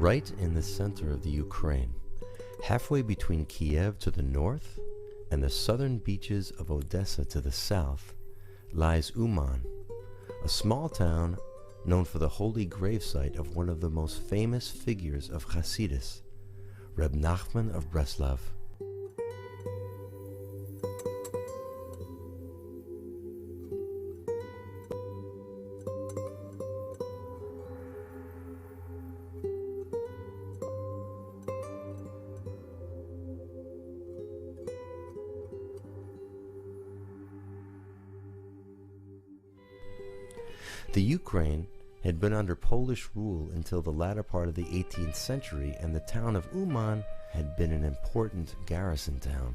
Right in the center of the Ukraine, halfway between Kiev to the north and the southern beaches of Odessa to the south, lies Uman, a small town known for the holy gravesite of one of the most famous figures of Hasidus, Rabi Nachman of Breslev. The Ukraine had been under Polish rule until the latter part of the 18th century, and the town of Uman had been an important garrison town.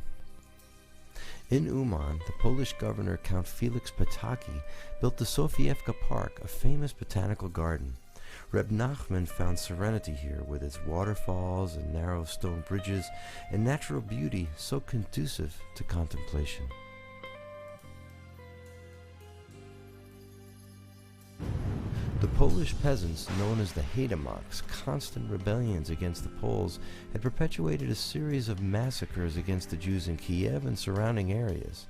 In Uman, the Polish governor Count Felix Pataki built the Sofiewka Park, a famous botanical garden. Rabi Nachman found serenity here with its waterfalls and narrow stone bridges and natural beauty so conducive to contemplation. The Polish peasants, known as the Haidamaks' constant rebellions against the Poles, had perpetuated a series of massacres against the Jews in Kiev and surrounding areas.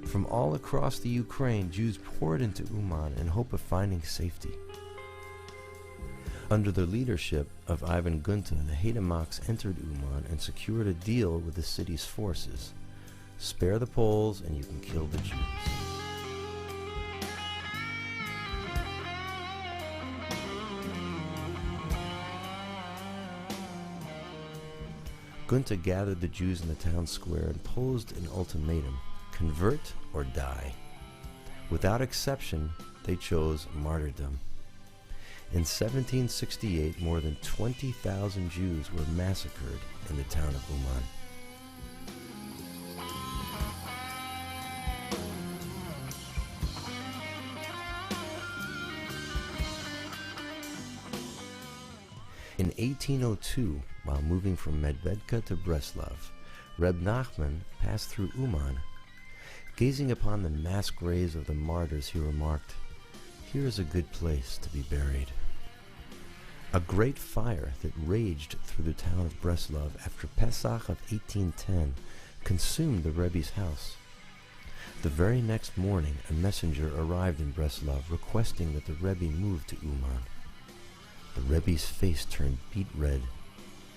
From all across the Ukraine, Jews poured into Uman in hope of finding safety. Under the leadership of Ivan Gunta, the Haidamaks entered Uman and secured a deal with the city's forces. Spare the Poles and you can kill the Jews. Gunta gathered the Jews in the town square and posed an ultimatum: convert or die. Without exception, they chose martyrdom. In 1768, more than 20,000 Jews were massacred in the town of Uman. In 1802, while moving from Medvedka to Breslev, Rabi Nachman passed through Uman. Gazing upon the mass graves of the martyrs, he remarked, "Here is a good place to be buried." A great fire that raged through the town of Breslev after Pesach of 1810 consumed the Rebbe's house. The very next morning, a messenger arrived in Breslev requesting that the Rebbe move to Uman. The Rebbe's face turned beet red,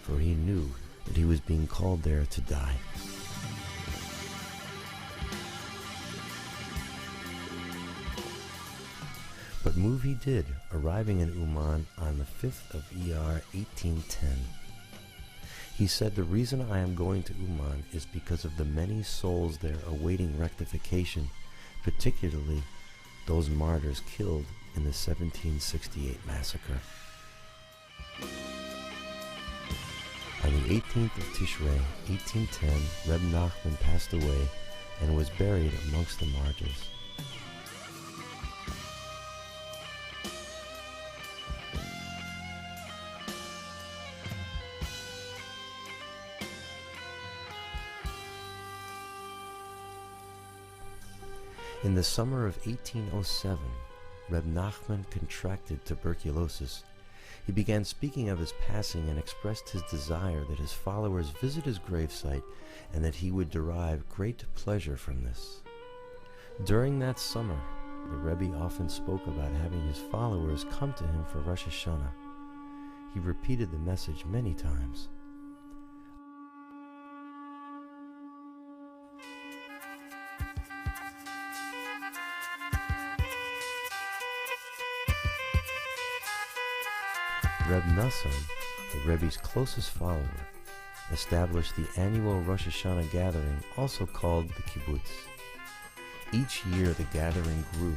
for he knew that he was being called there to die. But move he did, arriving in Uman on the 5th of Iyar 1810. He said, "The reason I am going to Uman is because of the many souls there awaiting rectification, particularly those martyrs killed in the 1768 massacre." On the 18th of Tishrei, 1810, Rabi Nachman passed away and was buried amongst the martyrs. In the summer of 1807, Rabi Nachman contracted tuberculosis. He began speaking of his passing and expressed his desire that his followers visit his gravesite and that he would derive great pleasure from this. During that summer, the Rebbe often spoke about having his followers come to him for Rosh Hashanah. He repeated the message many times. Reb Nachman, the Rebbe's closest follower, established the annual Rosh Hashanah gathering, also called the kibbutz. Each year the gathering grew,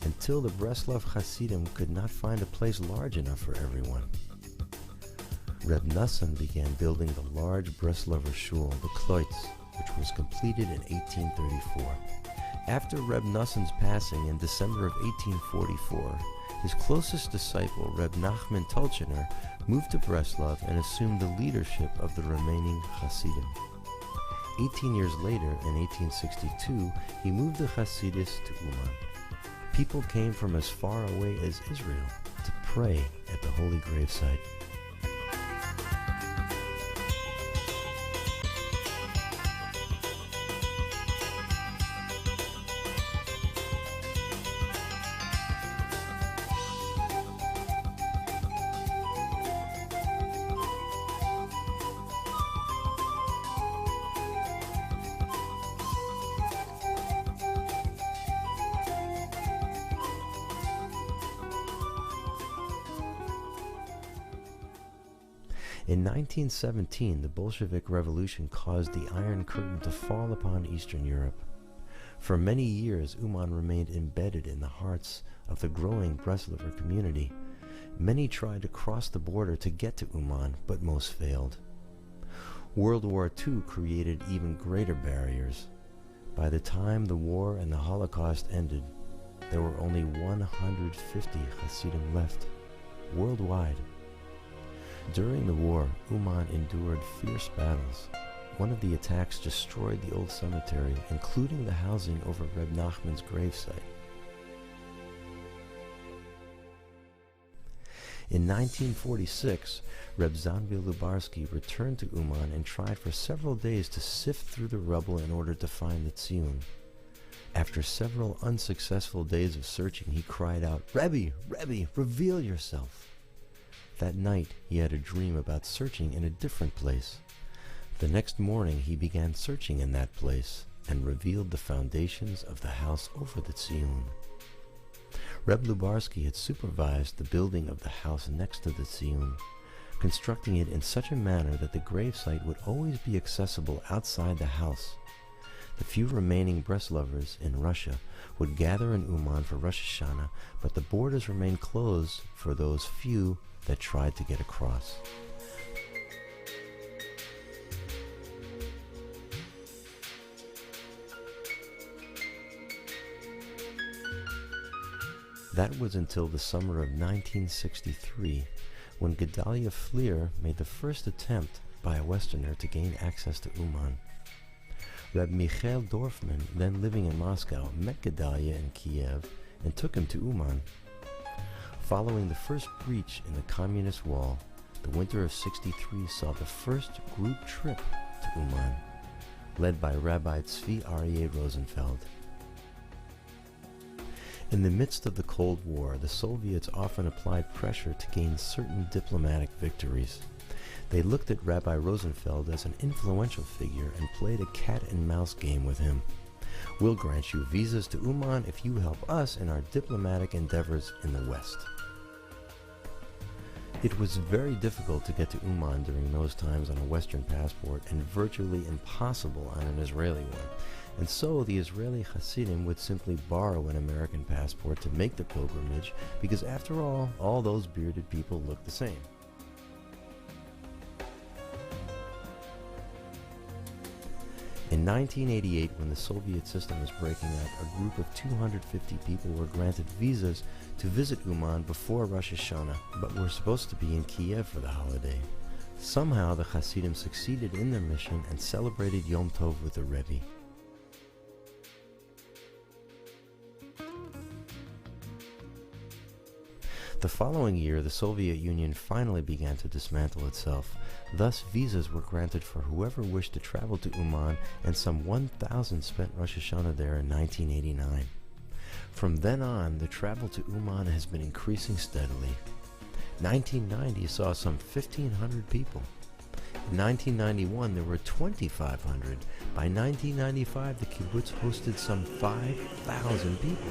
until the Breslev Hasidim could not find a place large enough for everyone. Reb Nachman began building the large Breslever shul, the Kloitz, which was completed in 1834. After Reb Nachman's passing in December of 1844, his closest disciple, Reb Nachman Tolchener, moved to Breslev and assumed the leadership of the remaining Hasidim. 18 years later, in 1862, he moved the Hasidus to Uman. People came from as far away as Israel to pray at the holy gravesite. In 1917, the Bolshevik Revolution caused the Iron Curtain to fall upon Eastern Europe. For many years, Uman remained embedded in the hearts of the growing Breslever community. Many tried to cross the border to get to Uman, but most failed. World War II created even greater barriers. By the time the war and the Holocaust ended, there were only 150 Hasidim left, worldwide. During the war, Uman endured fierce battles. One of the attacks destroyed the old cemetery, including the housing over Reb Nachman's gravesite. In 1946, Reb Zanvil Lubarsky returned to Uman and tried for several days to sift through the rubble in order to find the Tziyun. After several unsuccessful days of searching, he cried out, "Rebbe, Rebbe, reveal yourself!" That night, he had a dream about searching in a different place. The next morning, he began searching in that place and revealed the foundations of the house over the Tziyun. Reb Lubarsky had supervised the building of the house next to the Tziyun, constructing it in such a manner that the gravesite would always be accessible outside the house. The few remaining Breslevers in Russia would gather in Uman for Rosh Hashanah, but the borders remained closed for those few that tried to get across. That was until the summer of 1963, when Gedalia Fleer made the first attempt by a Westerner to gain access to Uman. Reb Michael Dorfman, then living in Moscow, met Gedalia in Kiev and took him to Uman. Following the first breach in the communist wall, the winter of '63 saw the first group trip to Uman, led by Rabbi Tzvi Aryeh Rosenfeld. In the midst of the Cold War, the Soviets often applied pressure to gain certain diplomatic victories. They looked at Rabbi Rosenfeld as an influential figure and played a cat-and-mouse game with him. "We'll grant you visas to Uman if you help us in our diplomatic endeavors in the West." It was very difficult to get to Uman during those times on a Western passport and virtually impossible on an Israeli one. And so the Israeli Hasidim would simply borrow an American passport to make the pilgrimage because, after all those bearded people looked the same. In 1988, when the Soviet system was breaking up, a group of 250 people were granted visas to visit Uman before Rosh Hashanah, but were supposed to be in Kiev for the holiday. Somehow the Hasidim succeeded in their mission and celebrated Yom Tov with the Rebbe. The following year, the Soviet Union finally began to dismantle itself. Thus, visas were granted for whoever wished to travel to Uman, and some 1,000 spent Rosh Hashanah there in 1989. From then on, the travel to Uman has been increasing steadily. 1990 saw some 1,500 people. In 1991, there were 2,500. By 1995, the kibbutz hosted some 5,000 people.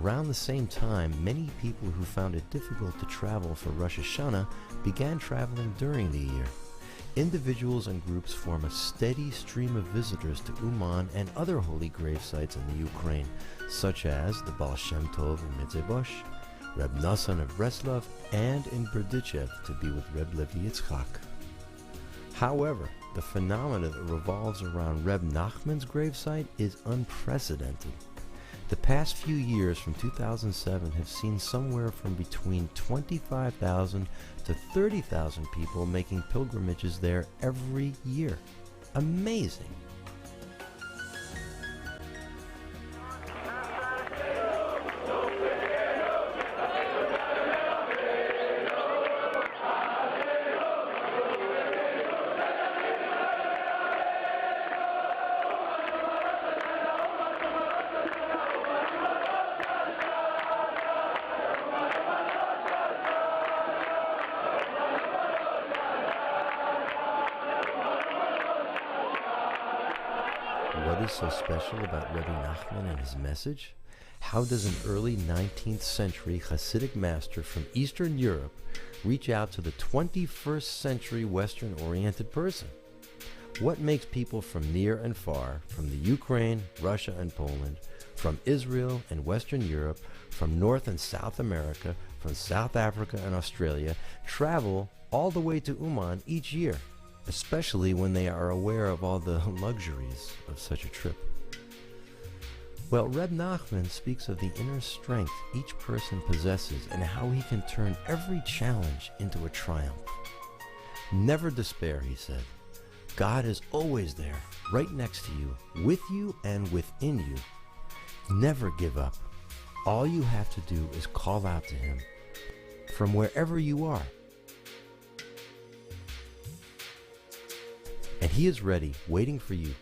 around the same time, many people who found it difficult to travel for Rosh Hashanah began traveling during the year. Individuals and groups form a steady stream of visitors to Uman and other holy grave sites in the Ukraine, such as the Baal Shem Tov in Midzebosh, Reb Nachman of Breslev, and in Berditchev to be with Reb Levi Yitzchak. However, the phenomena that revolves around Reb Nachman's gravesite is unprecedented. The past few years from 2007 have seen somewhere from between 25,000 to 30,000 people making pilgrimages there every year. Amazing! What is so special about Rabi Nachman and his message? How does an early 19th century Hasidic master from Eastern Europe reach out to the 21st century Western-oriented person? What makes people from near and far, from the Ukraine, Russia and Poland, from Israel and Western Europe, from North and South America, from South Africa and Australia, travel all the way to Uman each year, especially when they are aware of all the luxuries of such a trip? Well, Reb Nachman speaks of the inner strength each person possesses and how he can turn every challenge into a triumph. Never despair, he said. God is always there, right next to you, with you and within you. Never give up. All you have to do is call out to him from wherever you are. And he is ready, waiting for you.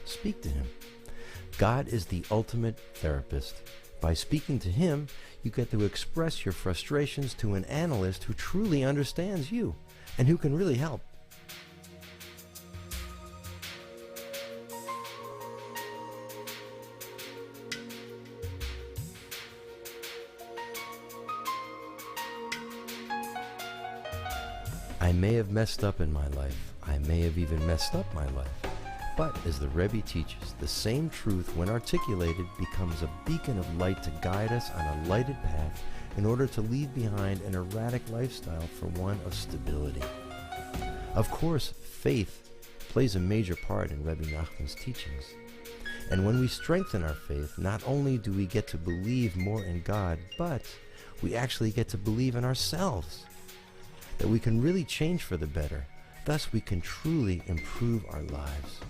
Speak to him. God is the ultimate therapist. By speaking to him, you get to express your frustrations to an analyst who truly understands you and who can really help. I may have messed up in my life. I may have even messed up my life. But as the Rebbe teaches, the same truth, when articulated, becomes a beacon of light to guide us on a lighted path in order to leave behind an erratic lifestyle for one of stability. Of course, faith plays a major part in Rabi Nachman's teachings. And when we strengthen our faith, not only do we get to believe more in God, but we actually get to believe in ourselves, that we can really change for the better. Thus, we can truly improve our lives.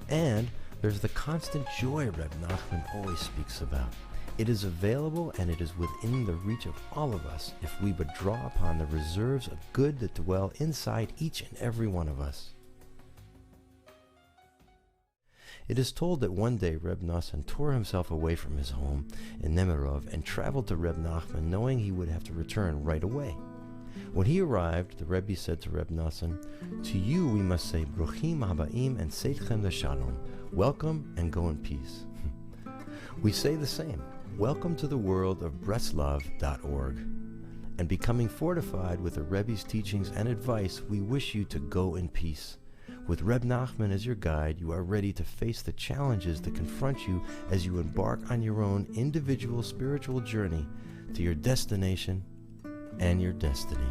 And there's the constant joy Reb Nachman always speaks about. It is available and it is within the reach of all of us if we but draw upon the reserves of good that dwell inside each and every one of us. It is told that one day Reb Nachman tore himself away from his home in Nemirov and traveled to Reb Nachman knowing he would have to return right away. When he arrived, the Rebbe said to Reb Nachman, "To you we must say, Bruchim habaim and seitchem leshalom, welcome and go in peace." We say the same, welcome to the world of Breslev.org. And becoming fortified with the Rebbe's teachings and advice, we wish you to go in peace. With Reb Nachman as your guide, you are ready to face the challenges that confront you as you embark on your own individual spiritual journey to your destination and your destiny.